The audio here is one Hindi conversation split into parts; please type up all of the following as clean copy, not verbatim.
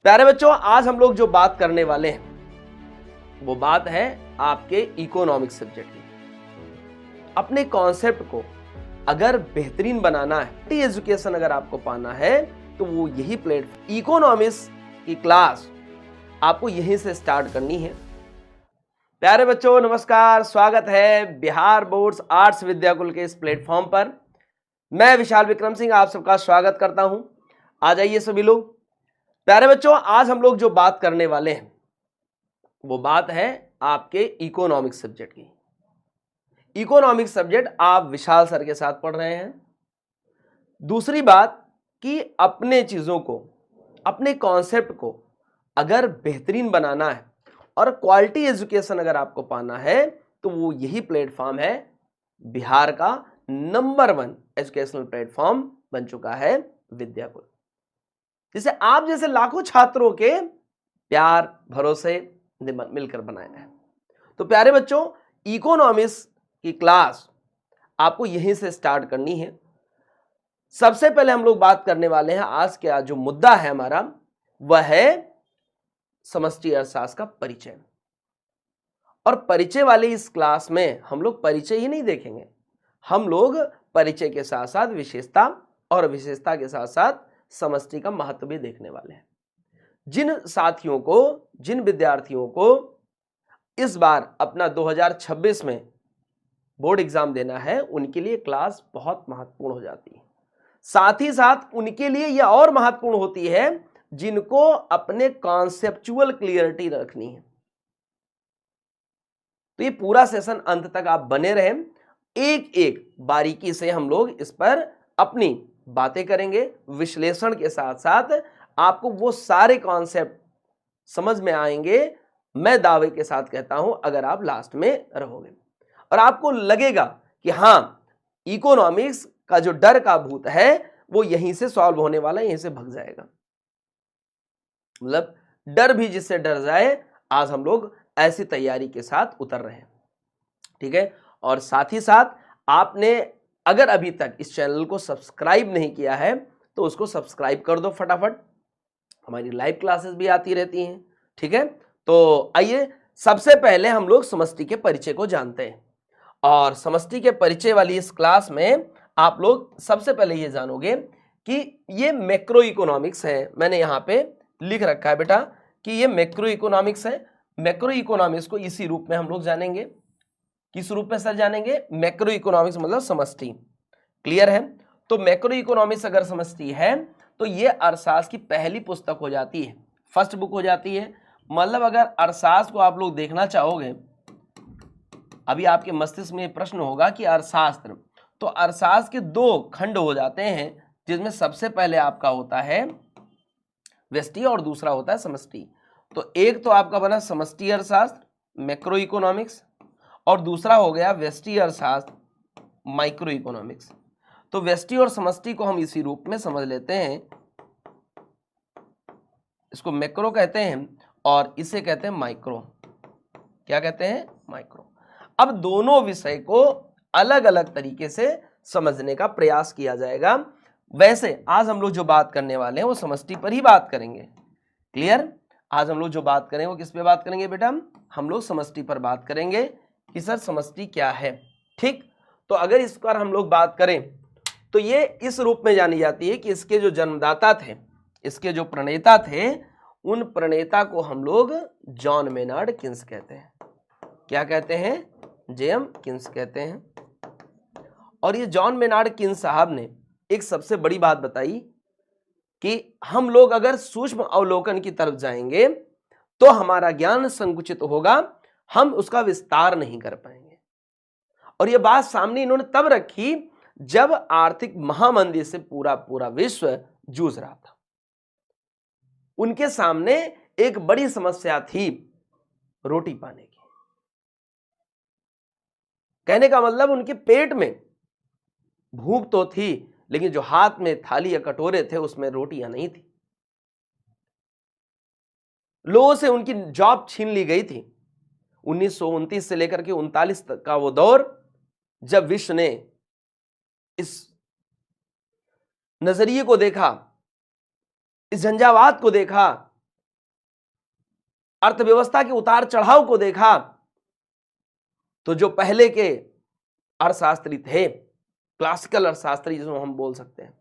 प्यारे बच्चों, आज हम लोग जो बात करने वाले हैं वो बात है आपके इकोनॉमिक्स सब्जेक्ट की। अपने कॉन्सेप्ट को अगर बेहतरीन बनाना है, एजुकेशन अगर आपको पाना है तो वो यही प्लेटफॉर्म इकोनॉमिक्स की क्लास आपको यहीं से स्टार्ट करनी है। प्यारे बच्चों नमस्कार, स्वागत है बिहार बोर्ड्स आर्ट्स विद्याकुल के इस प्लेटफॉर्म पर। मैं विशाल विक्रम सिंह आप सबका स्वागत करता हूं। आ जाइए सभी लोग। प्यारे बच्चों, आज हम लोग जो बात करने वाले हैं वो बात है आपके इकोनॉमिक्स सब्जेक्ट की। इकोनॉमिक्स सब्जेक्ट आप विशाल सर के साथ पढ़ रहे हैं। दूसरी बात कि अपने चीजों को, अपने कॉन्सेप्ट को अगर बेहतरीन बनाना है और क्वालिटी एजुकेशन अगर आपको पाना है तो वो यही प्लेटफॉर्म है। बिहार का नंबर 1 एजुकेशनल प्लेटफॉर्म बन चुका है विद्याकुल, जिसे आप जैसे लाखों छात्रों के प्यार भरोसे मिलकर बनाया है। तो प्यारे बच्चों, इकोनॉमिक्स की क्लास आपको यहीं से स्टार्ट करनी है। सबसे पहले हम लोग बात करने वाले हैं, आज का जो मुद्दा है हमारा वह है समष्टि अर्थशास्त्र का परिचय। और परिचय वाली इस क्लास में हम लोग परिचय ही नहीं देखेंगे, हम लोग परिचय के साथ साथ विशेषता और विशेषता के साथ साथ समष्टि का महत्व भी देखने वाले हैं। जिन साथियों को, जिन विद्यार्थियों को इस बार अपना 2026 में बोर्ड एग्जाम देना है, उनके लिए क्लास बहुत महत्वपूर्ण हो जाती है। साथ ही साथ उनके लिए यह और महत्वपूर्ण होती है जिनको अपने कॉन्सेप्चुअल क्लियरिटी रखनी है। तो ये पूरा सेशन अंत तक आप बने रहें, एक एक बारीकी से हम लोग इस पर अपनी बातें करेंगे। विश्लेषण के साथ साथ आपको वो सारे कॉन्सेप्ट समझ में आएंगे, मैं दावे के साथ कहता हूं, अगर आप लास्ट में रहोगे और आपको लगेगा कि हां, इकोनॉमिक्स का जो डर का भूत है वो यहीं से सॉल्व होने वाला है, यहीं से भग जाएगा। मतलब डर भी जिससे डर जाए, आज हम लोग ऐसी तैयारी के साथ उतर रहे हैं, ठीक है। और साथ ही साथ आपने अगर अभी तक इस चैनल को सब्सक्राइब नहीं किया है तो उसको सब्सक्राइब कर दो फटाफट। हमारी लाइव क्लासेस भी आती रहती हैं, ठीक है। तो आइए सबसे पहले हम लोग समष्टि के परिचय को जानते हैं। और समष्टि के परिचय वाली इस क्लास में आप लोग सबसे पहले ये जानोगे कि ये मैक्रो इकोनॉमिक्स है। मैंने यहां पे लिख रखा है बेटा कि ये मैक्रो इकोनॉमिक्स है। मैक्रो इकोनॉमिक्स को इसी रूप में हम लोग जानेंगे। किस रूप में सर जानेंगे? मैक्रो इकोनॉमिक्स मतलब समष्टि। क्लियर है? तो मैक्रो इकोनॉमिक्स अगर समष्टि है तो ये अर्थशास्त्र की पहली पुस्तक हो जाती है, फर्स्ट बुक हो जाती है। मतलब अगर अर्थशास्त्र को आप लोग देखना चाहोगे, अभी आपके मस्तिष्क में प्रश्न होगा कि अर्थशास्त्र, तो अर्थशास्त्र के दो खंड हो जाते हैं, जिसमें सबसे पहले आपका होता है व्यष्टि और दूसरा होता है समष्टि। तो एक तो आपका बना समष्टि अर्थशास्त्र मैक्रो इकोनॉमिक्स और दूसरा हो गया व्यष्टि अर्थशास्त्र माइक्रो इकोनॉमिक्स। तो व्यष्टि और समष्टि को हम इसी रूप में समझ लेते हैं, इसको मैक्रो कहते हैं और इसे कहते हैं माइक्रो। क्या कहते हैं? माइक्रो। अब दोनों विषय को अलग अलग तरीके से समझने का प्रयास किया जाएगा। वैसे आज हम लोग जो बात करने वाले हैं वो समष्टि पर ही बात करेंगे। क्लियर? आज हम लोग जो बात करेंगे वो किस पे बात करेंगे बेटा? हम लोग समष्टि पर बात करेंगे कि सर समष्टि क्या है। ठीक, तो अगर इस पर हम लोग बात करें तो ये इस रूप में जानी जाती है कि इसके जो जन्मदाता थे, इसके जो प्रणेता थे, उन प्रणेता को हम लोग जॉन मेनार्ड किन्स कहते हैं। क्या कहते हैं? जेएम किन्स कहते हैं। और ये जॉन मेनार्ड किन्स साहब ने एक सबसे बड़ी बात बताई कि हम लोग अगर सूक्ष्म अवलोकन की तरफ जाएंगे तो हमारा ज्ञान संकुचित होगा, हम उसका विस्तार नहीं कर पाएंगे। और यह बात सामने इन्होंने तब रखी जब आर्थिक महामंदी से पूरा पूरा विश्व जूझ रहा था। उनके सामने एक बड़ी समस्या थी रोटी पाने की। कहने का मतलब उनके पेट में भूख तो थी, लेकिन जो हाथ में थाली या कटोरे थे उसमें रोटियां नहीं थी। लोगों से उनकी जॉब छीन ली गई थी। 1929 से लेकर के 39 तक का वो दौर, जब विश्व ने इस नजरिए को देखा, इस झंझावात को देखा अर्थव्यवस्था के उतार चढ़ाव को देखा, तो जो पहले के अर्थशास्त्री थे, क्लासिकल अर्थशास्त्री जिसको हम बोल सकते हैं,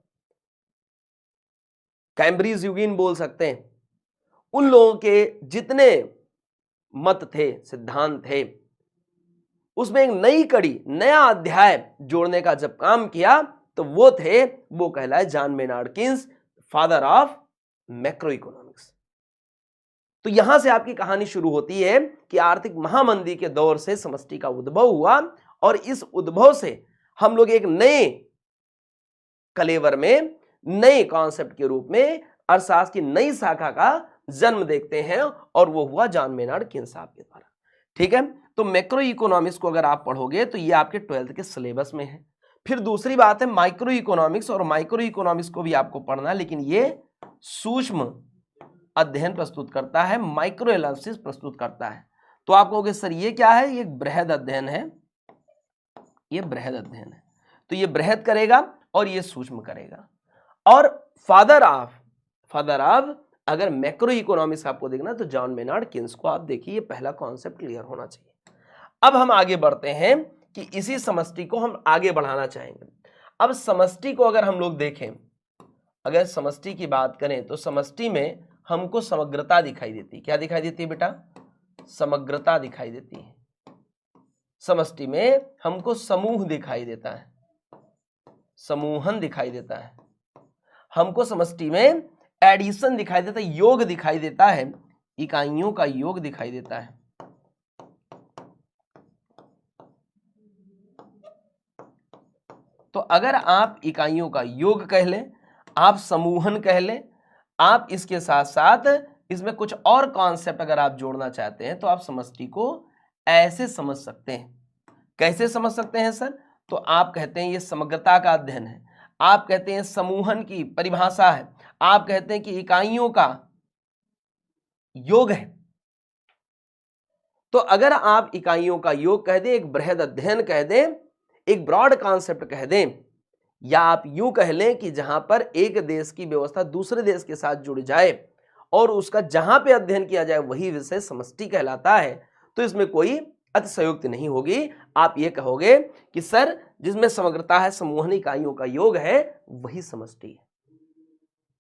कैम्ब्रिज यूगिन बोल सकते हैं, उन लोगों के जितने मत थे, सिद्धांत थे, उसमें एक नई कड़ी, नया अध्याय जोड़ने का जब काम किया तो वो कहलाए John Maynard Keynes, father of macro economics. तो यहां से आपकी कहानी शुरू होती है कि आर्थिक महामंदी के दौर से समष्टि का उद्भव हुआ और इस उद्भव से हम लोग एक नए कलेवर में, नए कॉन्सेप्ट के रूप में अर्थशास्त्र की नई शाखा का जन्म देखते हैं और वो हुआ जॉन मेनार्ड कीन्स साहब के द्वारा। ठीक है, तो मैक्रो इकोनॉमिक्स को अगर आप पढ़ोगे तो ये आपके 12th के सिलेबस में है। फिर दूसरी बात है माइक्रो इकोनॉमिक्स, और माइक्रो इकोनॉमिक्स को भी आपको पढ़ना है, लेकिन ये सूक्ष्म अध्ययन प्रस्तुत करता है, माइक्रो एनालिसिस प्रस्तुत करता है। तो आप कहोगे सर ये क्या है? ये बृहद अध्ययन है, ये बृहद अध्ययन है। तो ये बृहद करेगा और ये सूक्ष्म करेगा। और फादर ऑफ अगर मैक्रो इकोनॉमिक्स आपको देखना तो जॉन मेनार्ड कीन्स को आप देखिए, ये पहला कॉन्सेप्ट क्लियर होना चाहिए। अब हम आगे बढ़ते हैं कि इसी समष्टि को हम आगे बढ़ाना चाहेंगे। अब समष्टि को अगर हम लोग देखें, अगर समष्टि की बात करें तो समष्टि में हमको समग्रता दिखाई देती है। क्या दिखाई देती है बेटा? समग्रता दिखाई देती है। समष्टि में हमको समूह दिखाई देता है, समूहन दिखाई देता है। हमको समष्टि में एडिशन दिखाई देता है, योग दिखाई देता है, इकाइयों का योग दिखाई देता है। तो अगर आप इकाइयों का योग कह लें, आप समूहन कह लें, आप इसके साथ साथ इसमें कुछ और कॉन्सेप्ट अगर आप जोड़ना चाहते हैं तो आप समष्टि को ऐसे समझ सकते हैं। कैसे समझ सकते हैं सर? तो आप कहते हैं ये समग्रता का अध्ययन है, आप कहते हैं समूहन की परिभाषा है, आप कहते हैं कि इकाइयों का योग है। तो अगर आप इकाइयों का योग कह दें, एक बृहद अध्ययन कह दें, एक ब्रॉड कॉन्सेप्ट कह दें, या आप यूं कह लें कि जहां पर एक देश की व्यवस्था दूसरे देश के साथ जुड़ जाए और उसका जहां पे अध्ययन किया जाए वही विषय समष्टि कहलाता है, तो इसमें कोई अतिशयोक्ति नहीं होगी। आप ये कहोगे कि सर जिसमें समग्रता है, समूहन इकाइयों का योग है, वही समष्टि है।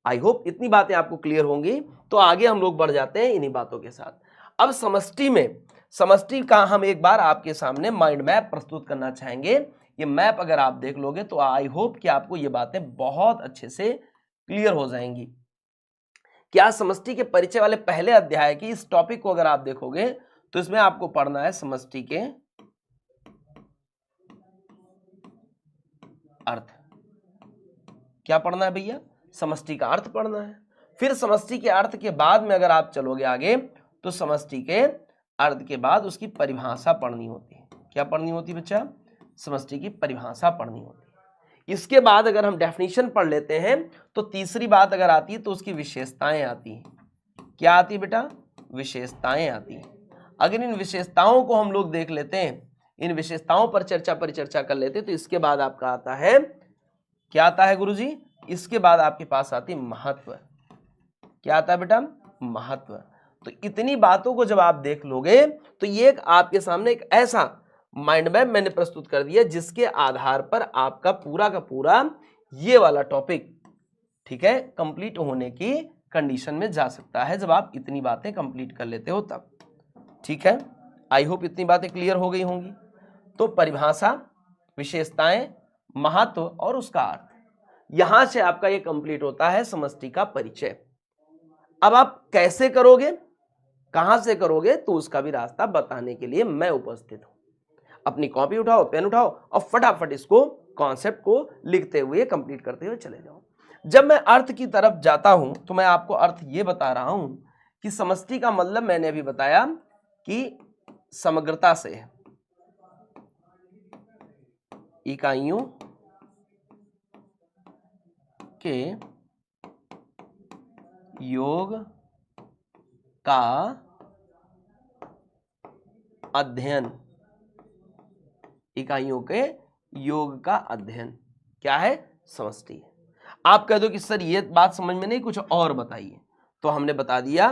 आई होप इतनी बातें आपको क्लियर होंगी। तो आगे हम लोग बढ़ जाते हैं इन्हीं बातों के साथ। अब समष्टि का हम एक बार आपके सामने माइंड मैप प्रस्तुत करना चाहेंगे। ये मैप अगर आप देख लोगे तो आई होप कि आपको ये बातें बहुत अच्छे से क्लियर हो जाएंगी। क्या समष्टि के परिचय वाले पहले अध्याय की इस टॉपिक को अगर आप देखोगे तो इसमें आपको पढ़ना है समष्टि के अर्थ। क्या पढ़ना है भैया? समष्टि का अर्थ पढ़ना है। फिर समष्टि के अर्थ के बाद में अगर आप चलोगे आगे तो समष्टि के अर्थ के बाद उसकी परिभाषा पढ़नी होती है। क्या पढ़नी होती है बच्चा? समष्टि की परिभाषा पढ़नी होती है। इसके बाद अगर हम डेफिनेशन पढ़ लेते हैं तो तीसरी बात अगर आती है तो उसकी विशेषताएं आती हैं। क्या आती है बेटा? विशेषताएं आती हैं। अगर इन विशेषताओं को हम लोग देख लेते हैं, इन विशेषताओं पर चर्चा कर लेते हैं, तो इसके बाद आपका आता है, क्या आता है गुरुजी? इसके बाद आपके पास आती है महत्व। क्या आता है बेटा? महत्व। तो इतनी बातों को जब आप देख लोगे तो ये एक आपके सामने एक ऐसा माइंड मैप मैंने प्रस्तुत कर दिया जिसके आधार पर आपका पूरा का पूरा ये वाला टॉपिक, ठीक है, कंप्लीट होने की कंडीशन में जा सकता है जब आप इतनी बातें कंप्लीट कर लेते हो तब। ठीक है, आई होप इतनी बातें क्लियर हो गई होंगी। तो परिभाषा, विशेषताएं, महत्व और उसका अर्थ, यहां से आपका ये कंप्लीट होता है समष्टि का परिचय। अब आप कैसे करोगे, कहां से करोगे, तो उसका भी रास्ता बताने के लिए मैं उपस्थित हूं। अपनी कॉपी उठाओ, पेन उठाओ और फटाफट इसको कॉन्सेप्ट को लिखते हुए कंप्लीट करते हुए चले जाओ। जब मैं अर्थ की तरफ जाता हूं तो मैं आपको अर्थ ये बता रहा हूं कि समष्टि का मतलब मैंने अभी बताया कि समग्रता से है, इकाइयों के योग का अध्ययन, इकाइयों के योग का अध्ययन क्या है? समष्टि है। आप कह दो कि सर ये बात समझ में नहीं, कुछ और बताइए, तो हमने बता दिया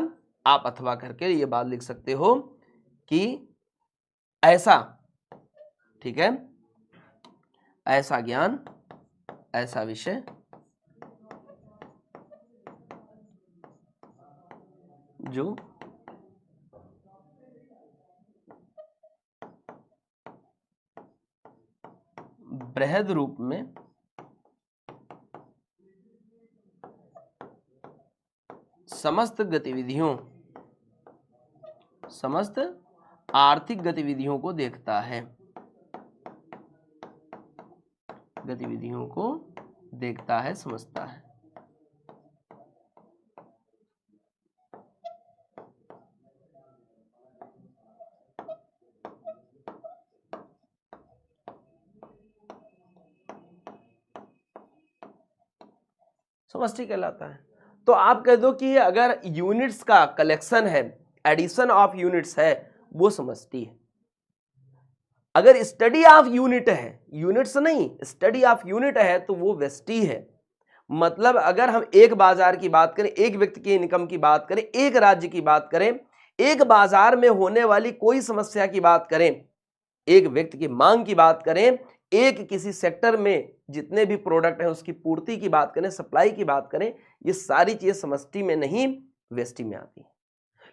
आप अथवा करके ये बात लिख सकते हो कि ऐसा, ठीक है, ऐसा ज्ञान, ऐसा विषय जो बृहद रूप में समस्त गतिविधियों, समस्त आर्थिक गतिविधियों को देखता है, गतिविधियों को देखता है, समझता है। समष्टि कहलाता है। तो आप कह दो कि अगर यूनिट्स का कलेक्शन है, एडिशन ऑफ यूनिट्स है, वो समष्टि है। अगर स्टडी ऑफ यूनिट है, यूनिट्स नहीं, स्टडी ऑफ यूनिट है, तो वो व्यष्टि है। मतलब अगर हम एक बाजार की बात करें, एक व्यक्ति की इनकम की बात करें, एक राज्य की बात करें, एक बाजार में होने वाली कोई समस्या की बात करें, एक व्यक्ति की मांग की बात करें, एक किसी सेक्टर में जितने भी प्रोडक्ट हैं उसकी पूर्ति की बात करें, सप्लाई की बात करें, ये सारी चीजें समष्टि में नहीं, व्यष्टि में आती है।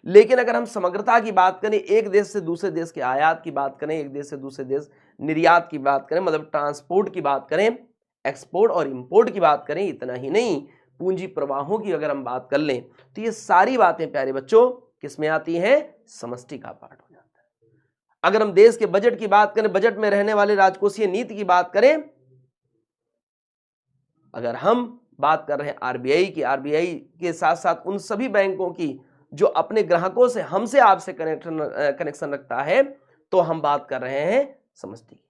लेकिन अगर हम समग्रता की बात करें, एक देश से दूसरे देश के आयात की बात करें, एक देश से दूसरे देश निर्यात की बात करें, मतलब ट्रांसपोर्ट की बात करें, एक्सपोर्ट और इंपोर्ट की बात करें, इतना ही नहीं, पूंजी प्रवाहों की अगर हम बात कर लें, तो ये सारी बातें प्यारे बच्चों किसमें आती हैं? समष्टि का पार्ट हो जाता है। अगर हम देश के बजट की बात करें, बजट में रहने वाले राजकोषीय नीति की बात करें, अगर हम बात कर रहे हैं आरबीआई की, आरबीआई के साथ साथ उन सभी बैंकों की जो अपने ग्राहकों से, हमसे आपसे कनेक्शन रखता है, तो हम बात कर रहे हैं समष्टि की।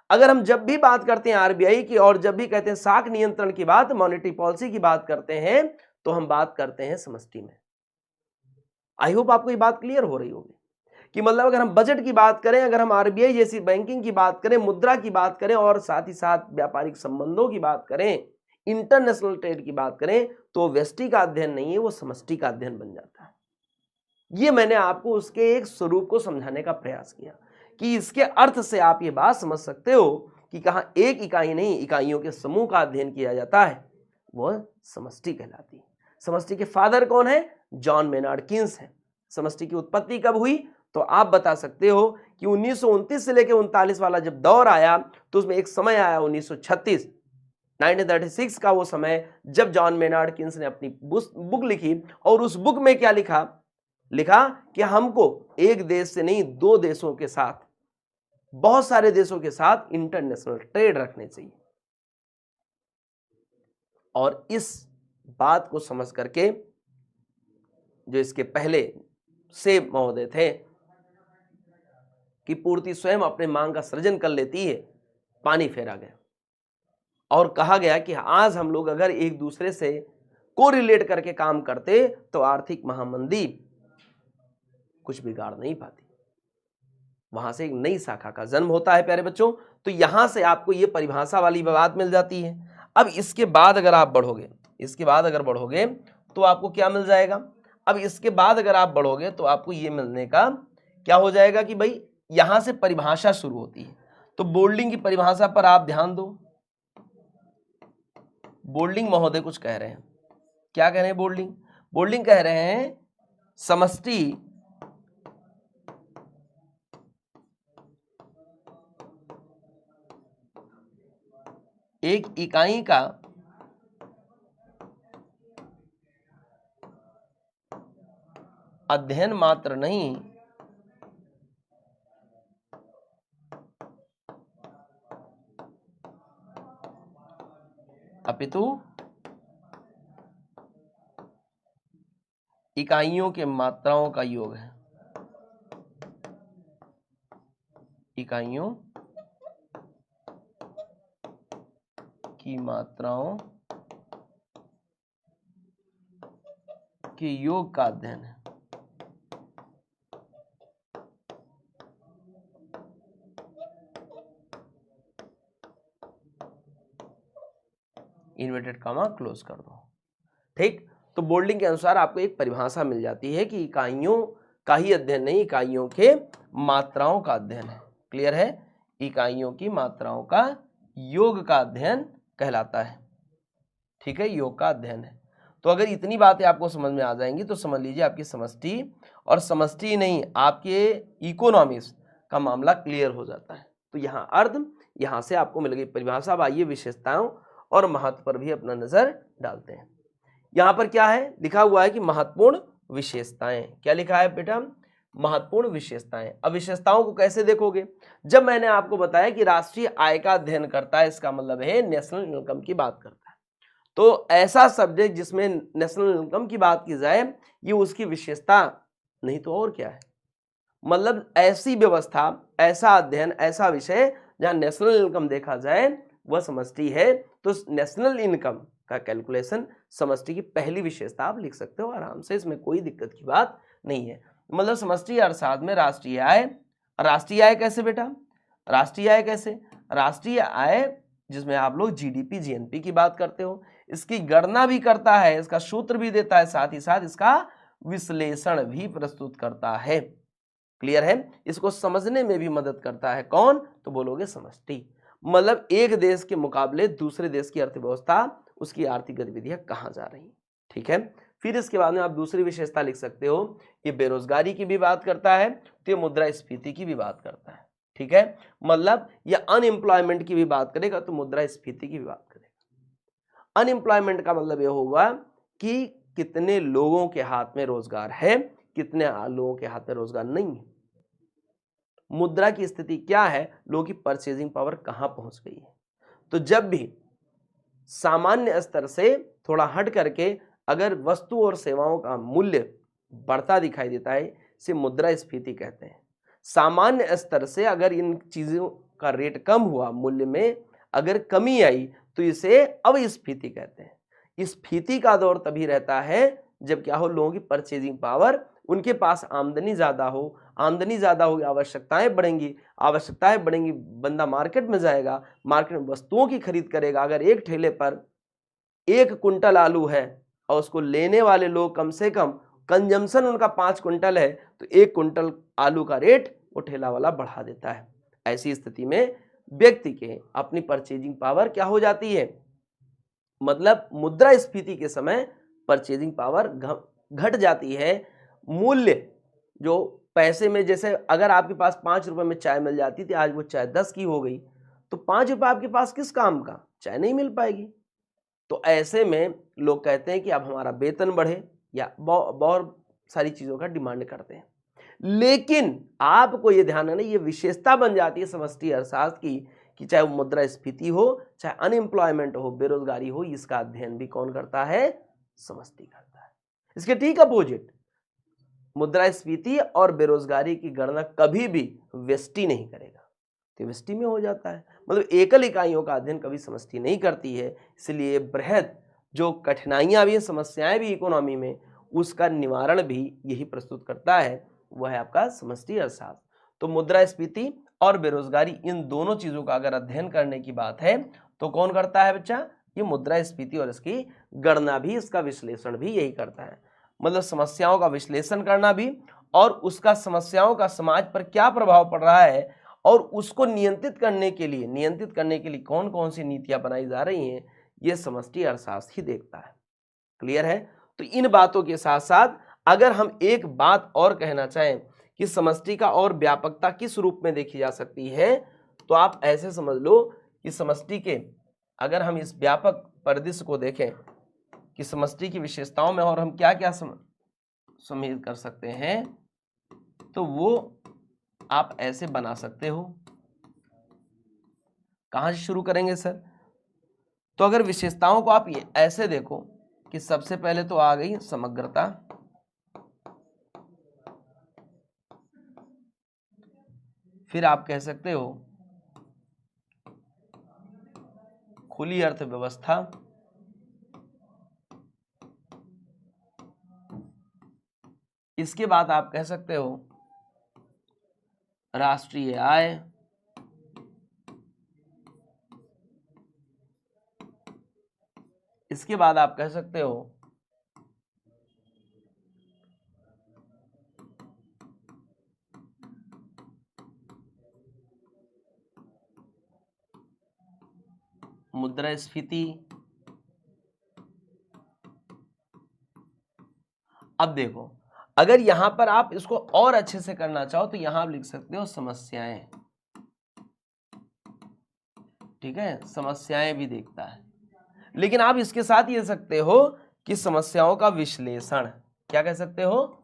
अगर हम जब भी बात करते हैं आरबीआई की और जब भी कहते हैं साख नियंत्रण की बात, मॉनेटरी पॉलिसी की बात करते हैं, तो हम बात करते हैं समष्टि में। आई होप आपको ये बात क्लियर हो रही होगी कि मतलब अगर हम बजट की बात करें, अगर हम आरबीआई जैसी बैंकिंग की बात करें, मुद्रा की बात करें और साथ ही साथ व्यापारिक संबंधों की बात करें, इंटरनेशनल ट्रेड की बात करें, तो व्यष्टि का अध्ययन नहीं है, वो समष्टि का अध्ययन बन जाता है। ये मैंने आपको उसके एक स्वरूप को समझाने का प्रयास किया कि इसके अर्थ से आप ये बात समझ सकते हो कि कहां एक इकाई नहीं, इकाइयों के समूह का अध्ययन किया जाता है, वह समष्टि कहलाती है। समष्टि के फादर कौन है? जॉन मेनार्ड किन्स है। समष्टि की उत्पत्ति कब हुई? तो आप बता सकते हो कि 1929 से लेकर 39 वाला जब दौर आया, तो उसमें एक समय आया 1936, 1936 का वो समय, जब जॉन मेनार्ड किन्स ने अपनी बुक लिखी और उस बुक में क्या लिखा कि हमको एक देश से नहीं, दो देशों के साथ, बहुत सारे देशों के साथ इंटरनेशनल ट्रेड रखने चाहिए। और इस बात को समझ करके जो इसके पहले से महोदय थे कि पूर्ति स्वयं अपने मांग का सृजन कर लेती है, पानी फेरा गया और कहा गया कि आज हम लोग अगर एक दूसरे से कोरिलेट करके काम करते तो आर्थिक महामंदी कुछ बिगाड़ नहीं पाती। वहां से एक नई शाखा का जन्म होता है प्यारे बच्चों। तो यहां से आपको ये परिभाषा वाली बात मिल जाती है। अब इसके बाद अगर आप बढ़ोगे, इसके बाद अगर बढ़ोगे तो आपको क्या मिल जाएगा? अब इसके बाद अगर आप बढ़ोगे तो आपको ये मिलने का क्या हो जाएगा कि भाई यहां से परिभाषा शुरू होती है। तो बोल्डिंग की परिभाषा पर आप ध्यान दो। बोल्डिंग महोदय कुछ कह रहे हैं, क्या कह रहे हैं? बोल्डिंग कह रहे हैं समष्टि एक इकाई का अध्ययन मात्र नहीं, अपितु इकाइयों के मात्राओं का योग है। इकाइयों की मात्राओं के योग का अध्ययन है। इन्वर्टेड कॉमा क्लोज कर दो। ठीक, तो बोल्डिंग के अनुसार आपको एक परिभाषा मिल जाती है कि इकाइयों का ही अध्ययन नहीं, इकाइयों के मात्राओं का अध्ययन है। क्लियर है? इकाइयों की मात्राओं का योग का अध्ययन कहलाता है। ठीक है, योग का अध्ययन है। तो अगर इतनी बातें आपको समझ में आ जाएंगी तो समझ लीजिए आपकी समष्टि और समष्टि नहीं, आपके इकोनॉमिक्स का मामला क्लियर हो जाता है। तो यहाँ अर्थ, यहाँ से आपको मिल गई परिभाषा। अब आइए विशेषताओं और महत्व पर भी अपना नजर डालते हैं। यहाँ पर क्या है लिखा हुआ है कि महत्वपूर्ण विशेषताएं। क्या लिखा है बेटा? महत्वपूर्ण विशेषताएं। अब विशेषताओं को कैसे देखोगे? जब मैंने आपको बताया कि राष्ट्रीय आय का अध्ययन करता है, इसका मतलब है नेशनल इनकम की बात करता है। तो ऐसा सब्जेक्ट जिसमें नेशनल इनकम की बात की जाए, ये उसकी विशेषता नहीं तो और क्या है। मतलब ऐसी व्यवस्था, ऐसा अध्ययन, ऐसा विषय जहां नेशनल इनकम देखा जाए, वह समष्टि है। तो नेशनल इनकम का कैलकुलेशन समष्टि की पहली विशेषता आप लिख सकते हो आराम से, इसमें कोई दिक्कत की बात नहीं है। मतलब समष्टि अर्थशास्त्र में राष्ट्रीय आय, राष्ट्रीय आय कैसे बेटा? राष्ट्रीय आय कैसे? राष्ट्रीय आय जिसमें आप लोग जीडीपी, जीएनपी की बात करते हो, इसकी गणना भी करता है, इसका सूत्र भी देता है, साथ ही साथ इसका विश्लेषण भी प्रस्तुत करता है। क्लियर है? इसको समझने में भी मदद करता है। कौन? तो बोलोगे समष्टि। मतलब एक देश के मुकाबले दूसरे देश की अर्थव्यवस्था, उसकी आर्थिक गतिविधियां कहां जा रही हैं। ठीक है, फिर इसके बाद में आप दूसरी विशेषता लिख सकते हो, ये बेरोजगारी की भी बात करता है, तो ये मुद्रास्फीति की भी बात करता है। ठीक है, मतलब ये अनएम्प्लॉयमेंट की भी बात करेगा तो मुद्रास्फीति की भी बात करेगा। अनएम्प्लॉयमेंट का मतलब यह होगा कि कितने लोगों के हाथ में रोजगार है, कितने लोगों के हाथ में रोजगार नहीं है। मुद्रा की स्थिति क्या है, लोगों की परचेजिंग पावर कहां पहुंच गई है। तो जब भी सामान्य स्तर से थोड़ा हट करके अगर वस्तु और सेवाओं का मूल्य बढ़ता दिखाई देता है, इसे मुद्रास्फीति कहते हैं। सामान्य स्तर से अगर इन चीजों का रेट कम हुआ, मूल्य में अगर कमी आई, तो इसे अवस्फीति कहते हैं। स्फीति का दौर तभी रहता है जब क्या हो, लोगों की परचेजिंग पावर, उनके पास आमदनी ज्यादा हो, आमदनी ज्यादा होगी, आवश्यकताएं बढ़ेंगी, आवश्यकताएं बढ़ेंगी, बंदा मार्केट में जाएगा, मार्केट में वस्तुओं की खरीद करेगा। अगर एक ठेले पर 1 कुंटल आलू है और उसको लेने वाले लोग कम से कम कंजम्पशन उनका 5 कुंटल है, तो 1 कुंटल आलू का रेट वो ठेला वाला बढ़ा देता है। ऐसी स्थिति में व्यक्ति के अपनी परचेजिंग पावर क्या हो जाती है, मतलब मुद्रास्फीति के समय परचेजिंग पावर घट जाती है। मूल्य जो पैसे में, जैसे अगर आपके पास 5 रुपए में चाय मिल जाती थी, आज वो चाय 10 की हो गई, तो 5 रुपए आपके पास किस काम का, चाय नहीं मिल पाएगी। तो ऐसे में लोग कहते हैं कि अब हमारा वेतन बढ़े, या बहुत सारी चीजों का डिमांड करते हैं। लेकिन आपको ये ध्यान है ना, ये विशेषता बन जाती है समष्टि अर्थशास्त्र की, कि चाहे वो मुद्रास्फीति हो, चाहे अनएम्प्लॉयमेंट हो, बेरोजगारी हो, इसका अध्ययन भी कौन करता है? समष्टि करता है। इसके ठीक अपोजिट, मुद्रास्फीति और बेरोजगारी की गणना कभी भी व्यष्टि नहीं करेगा, तो व्यष्टि में हो जाता है। मतलब एकल इकाइयों का अध्ययन कभी समष्टि नहीं करती है। इसलिए बृहद जो कठिनाइयां भी, समस्याएं भी इकोनॉमी में, उसका निवारण भी यही प्रस्तुत करता है, वह है आपका समष्टि अर्थशास्त्र। तो मुद्रास्फीति और बेरोजगारी, इन दोनों चीजों का अगर अध्ययन करने की बात है तो कौन करता है बच्चा? ये मुद्रास्फीति और इसकी गणना भी, इसका विश्लेषण भी यही करता है। मतलब समस्याओं का विश्लेषण करना भी, और उसका समस्याओं का समाज पर क्या प्रभाव पड़ रहा है, और उसको नियंत्रित करने के लिए कौन कौन सी नीतियां बनाई जा रही हैं, ये समष्टि अर्थशास्त्र ही देखता है। क्लियर है? तो इन बातों के साथ साथ अगर हम एक बात और कहना चाहें कि समष्टि का और व्यापकता किस रूप में देखी जा सकती है, तो आप ऐसे समझ लो कि समष्टि के, अगर हम इस व्यापक परिदृश्य को देखें कि समष्टि की विशेषताओं में और हम क्या क्या सम्मिलित कर सकते हैं, तो वो आप ऐसे बना सकते हो। कहां से शुरू करेंगे सर? तो अगर विशेषताओं को आप ऐसे देखो कि सबसे पहले तो आ गई समग्रता, फिर आप कह सकते हो खुली अर्थव्यवस्था, इसके बाद आप कह सकते हो राष्ट्रीय आय, इसके बाद आप कह सकते हो मुद्रास्फीति। अब देखो, अगर यहां पर आप इसको और अच्छे से करना चाहो तो यहां आप लिख सकते हो समस्याएं। ठीक है, समस्याएं भी देखता है, लेकिन आप इसके साथ ये सकते हो कि समस्याओं का विश्लेषण। क्या कह सकते हो?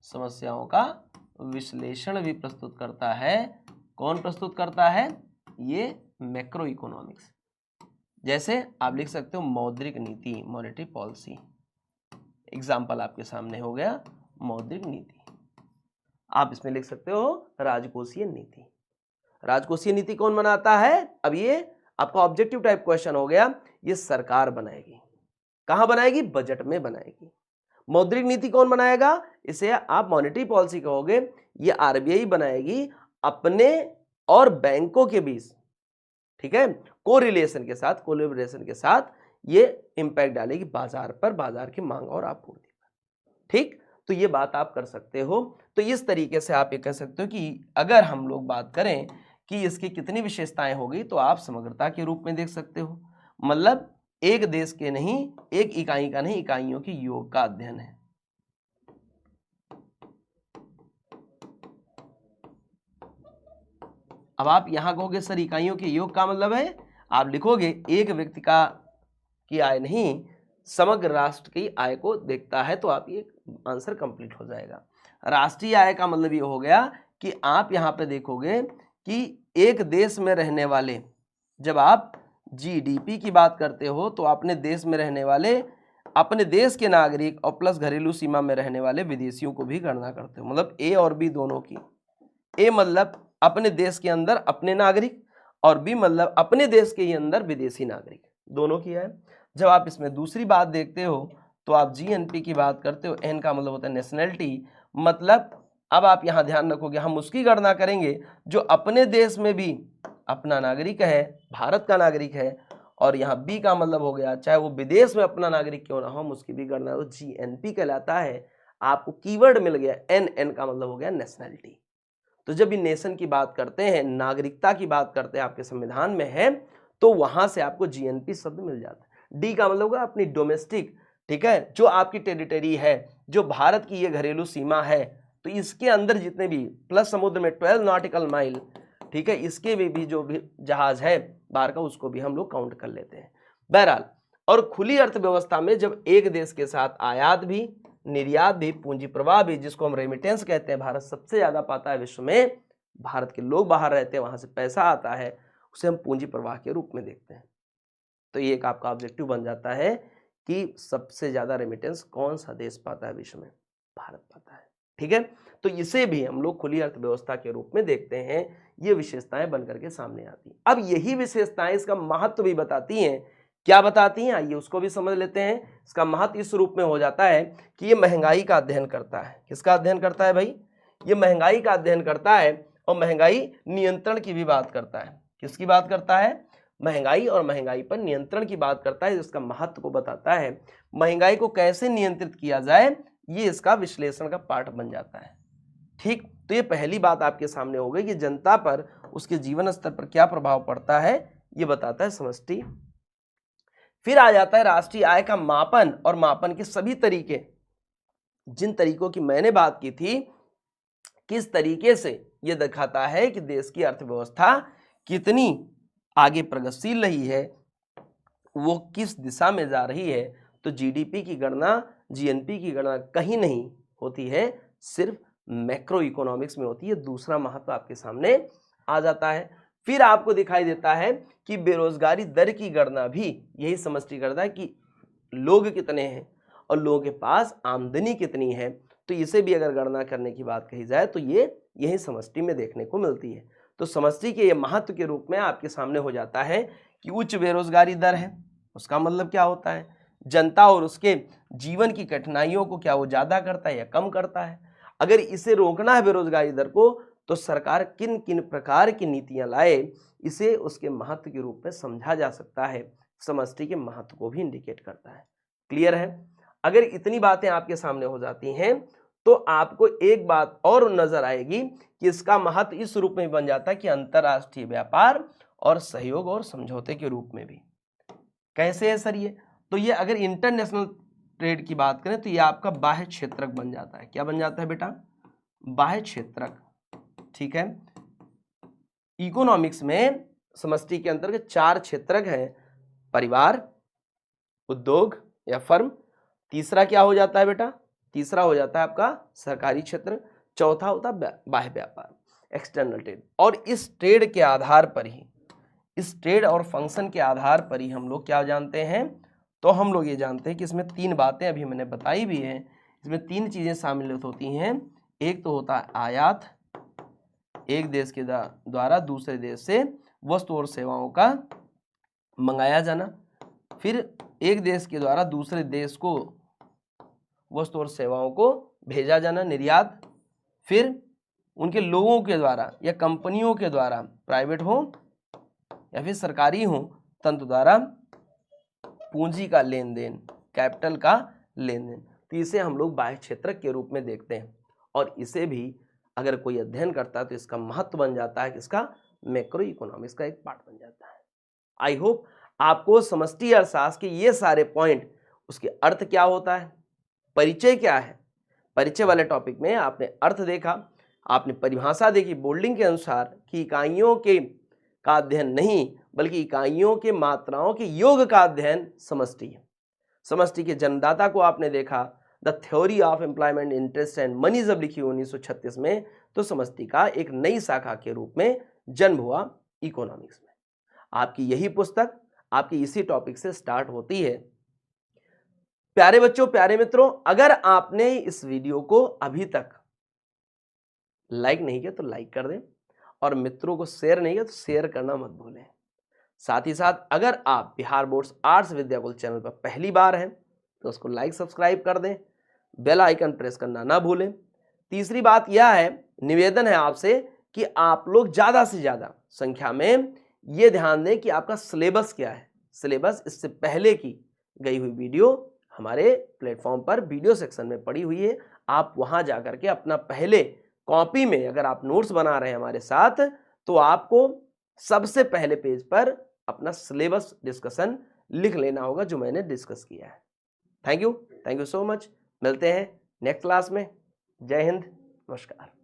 समस्याओं का विश्लेषण भी प्रस्तुत करता है। कौन प्रस्तुत करता है? ये मैक्रो इकोनॉमिक्स। जैसे आप लिख सकते हो मौद्रिक नीति, मॉनेटरी पॉलिसी। एग्जाम्पल आपके सामने हो गया मौद्रिक नीति। आप इसमें लिख सकते हो राजकोषीय नीति। राजकोषीय नीति कौन बनाता है? अब ये आपका ऑब्जेक्टिव टाइप क्वेश्चन हो गया। ये सरकार बनाएगी। कहां बनाएगी? बजट में बनाएगी। मौद्रिक नीति कौन बनाएगा? इसे आप मॉनेटरी पॉलिसी कहोगे। ये आरबीआई बनाएगी अपने और बैंकों के बीच। ठीक है, कोरिलेशन के साथ, कोलैबोरेशन के साथ ये इंपैक्ट डालेगी बाजार पर, बाजार की मांग और आपूर्ति पर। ठीक, तो ये बात आप कर सकते हो। तो इस तरीके से आप ये कह सकते हो कि अगर हम लोग बात करें कि इसकी कितनी विशेषताएं होगी, तो आप समग्रता के रूप में देख सकते हो। मतलब एक देश के नहीं, एक इकाई का नहीं, इकाइयों के योग का अध्ययन है। अब आप यहां कहोगे सर इकाइयों के योग का मतलब है, आप लिखोगे एक व्यक्ति की आय नहीं, समग्र राष्ट्र की आय को देखता है, तो आप ये आंसर कंप्लीट हो जाएगा। राष्ट्रीय आय का मतलब ये हो गया कि आप यहां पे देखोगे कि एक देश में रहने वाले, जब आप जीडीपी की बात करते हो तो अपने देश में रहने वाले, अपने देश के नागरिक और प्लस घरेलू सीमा में रहने वाले विदेशियों को भी गणना करते हो। मतलब ए और बी दोनों की। ए मतलब अपने देश के अंदर अपने नागरिक, और बी मतलब अपने देश के ही अंदर विदेशी नागरिक, दोनों की है। जब आप इसमें दूसरी बात देखते हो तो आप जीएनपी की बात करते हो। एन का मतलब होता है नेशनैलिटी। मतलब अब आप यहां ध्यान रखोगे, हम उसकी गणना करेंगे जो अपने देश में भी अपना नागरिक है, भारत का नागरिक है। और यहाँ बी का मतलब हो गया चाहे वो विदेश में अपना नागरिक क्यों ना हो, हम उसकी भी गणना, वो जीएनपी कहलाता है। आपको कीवर्ड मिल गया एन, एन का मतलब हो गया नेशनैलिटी। तो जब भी नेशन की बात करते हैं, नागरिकता की बात करते हैं, आपके संविधान में है, तो वहां से आपको जीएनपी शब्द मिल जाता है। डी का मतलब होगा अपनी डोमेस्टिक। ठीक है, जो आपकी टेरिटरी है, जो भारत की ये घरेलू सीमा है, तो इसके अंदर जितने भी प्लस समुद्र में 12 नॉटिकल माइल, ठीक है, इसके भी जो भी जहाज है बाहर का, उसको भी हम लोग काउंट कर लेते हैं। बहरहाल, और खुली अर्थव्यवस्था में जब एक देश के साथ आयात भी, निर्यात भी, पूंजी प्रवाह भी, जिसको हम रेमिटेंस कहते हैं, भारत सबसे ज्यादा पाता है विश्व में, भारत के लोग बाहर रहते हैं, वहां से पैसा आता है, उसे हम पूंजी प्रवाह के रूप में देखते हैं। तो ये एक आपका ऑब्जेक्टिव बन जाता है कि सबसे ज्यादा रेमिटेंस कौन सा देश पाता है विश्व में? भारत पाता है। ठीक है, तो इसे भी हम लोग खुली अर्थव्यवस्था के रूप में देखते हैं। ये विशेषताएं बनकर के सामने आती हैं। अब यही विशेषताएं इसका महत्व भी बताती हैं। क्या बताती हैं? आइए उसको भी समझ लेते हैं। इसका महत्व इस रूप में हो जाता है कि ये महंगाई का अध्ययन करता है। किसका अध्ययन करता है भाई? ये महंगाई का अध्ययन करता है, और महंगाई नियंत्रण की भी बात करता है। किसकी बात करता है? महंगाई, और महंगाई पर नियंत्रण की बात करता है, इसका महत्व को बताता है। महंगाई को कैसे नियंत्रित किया जाए, ये इसका विश्लेषण का पार्ट बन जाता है। ठीक, तो ये पहली बात आपके सामने हो गई कि जनता पर, उसके जीवन स्तर पर क्या प्रभाव पड़ता है, ये बताता है समष्टि। फिर आ जाता है राष्ट्रीय आय का मापन, और मापन के सभी तरीके, जिन तरीकों की मैंने बात की थी, किस तरीके से ये दिखाता है कि देश की अर्थव्यवस्था कितनी आगे प्रगतिशील रही है, वो किस दिशा में जा रही है। तो जीडीपी की गणना, जीएनपी की गणना कहीं नहीं होती है, सिर्फ मैक्रो इकोनॉमिक्स में होती है। दूसरा महत्व आपके सामने आ जाता है। फिर आपको दिखाई देता है कि बेरोजगारी दर की गणना भी यही समष्टि करता है कि लोग कितने हैं और लोगों के पास आमदनी कितनी है। तो इसे भी अगर गणना करने की बात कही जाए तो ये यही समष्टि में देखने को मिलती है। तो समष्टि के ये महत्व के रूप में आपके सामने हो जाता है कि उच्च बेरोजगारी दर है, उसका मतलब क्या होता है? जनता और उसके जीवन की कठिनाइयों को क्या वो ज्यादा करता है या कम करता है? अगर इसे रोकना है बेरोजगारी दर को, तो सरकार किन किन प्रकार की नीतियां लाए, इसे उसके महत्व के रूप में समझा जा सकता है। समष्टि के महत्व को भी इंडिकेट करता है। क्लियर है? अगर इतनी बातें आपके सामने हो जाती हैं तो आपको एक बात और नजर आएगी कि इसका महत्व इस रूप में बन जाता है कि अंतरराष्ट्रीय व्यापार और सहयोग और समझौते के रूप में भी। कैसे है सर ये? तो ये अगर इंटरनेशनल ट्रेड की बात करें तो ये आपका बाह्य क्षेत्रक बन जाता है। क्या बन जाता है बेटा? बाह्य क्षेत्रक। ठीक है, इकोनॉमिक्स में समष्टि के अंतर्गत 4 क्षेत्रक हैं, परिवार, उद्योग या फर्म। तीसरा क्या हो जाता है बेटा? तीसरा हो जाता है आपका सरकारी क्षेत्र। चौथा होता है बाह्य व्यापार, एक्सटर्नल ट्रेड। और इस ट्रेड के आधार पर ही, इस ट्रेड और फंक्शन के आधार पर ही हम लोग क्या जानते हैं? तो हम लोग ये जानते हैं कि इसमें 3 बातें अभी मैंने बताई भी हैं। इसमें 3 चीजें शामिल होती हैं। एक तो होता है आयात, एक देश के द्वारा दूसरे देश से वस्तु और सेवाओं का मंगाया जाना, फिर एक देश के द्वारा दूसरे देश को वस्तु और सेवाओं को भेजा जाना, निर्यात, फिर उनके लोगों के द्वारा या कंपनियों के द्वारा, प्राइवेट हो या फिर सरकारी हो, तंत्र द्वारा पूंजी का लेन देन, कैपिटल का लेन देन। तो इसे हम लोग बाह्य क्षेत्रक के रूप में देखते हैं। और इसे भी अगर कोई अध्ययन करता है तो इसका महत्व बन जाता है, किसका? मैक्रो इकोनॉमिक्स का एक पार्ट बन जाता है। आई होप आपको समष्टि अर्थशास्त्र के ये सारे पॉइंट, उसके अर्थ क्या होता है, परिचय क्या है, परिचय वाले टॉपिक में आपने अर्थ देखा, आपने परिभाषा देखी बोल्डिंग के अनुसार कि इकाइयों के का अध्ययन नहीं बल्कि इकाइयों के मात्राओं के योग का अध्ययन समष्टि है। समष्टि के जन्मदाता को आपने देखा, the theory of employment, interest and money जब लिखी 1936 में, तो समष्टि का एक नई शाखा के रूप में जन्म हुआ इकोनॉमिक्स में। आपकी यही पुस्तक आपकी इसी टॉपिक से स्टार्ट होती है। प्यारे बच्चों, प्यारे मित्रों, अगर आपने इस वीडियो को अभी तक लाइक नहीं किया तो लाइक कर दें, और मित्रों को शेयर नहीं किया तो शेयर करना मत भूलें। साथ ही साथ अगर आप Bihar boards arts Vidyakul channel पर पहली बार हैं तो उसको लाइक सब्सक्राइब कर दें, बेल आइकन प्रेस करना ना भूलें। तीसरी बात यह है, निवेदन है आपसे कि आप लोग ज़्यादा से ज़्यादा संख्या में ये ध्यान दें कि आपका सिलेबस क्या है। सिलेबस इससे पहले की गई हुई वीडियो हमारे प्लेटफॉर्म पर वीडियो सेक्शन में पड़ी हुई है। आप वहां जाकर के अपना पहले कॉपी में अगर आप नोट्स बना रहे हैं हमारे साथ, तो आपको सबसे पहले पेज पर अपना सिलेबस डिस्कशन लिख लेना होगा जो मैंने डिस्कस किया है। Thank you so much. मिलते हैं नेक्स्ट क्लास में। जय हिंद, नमस्कार।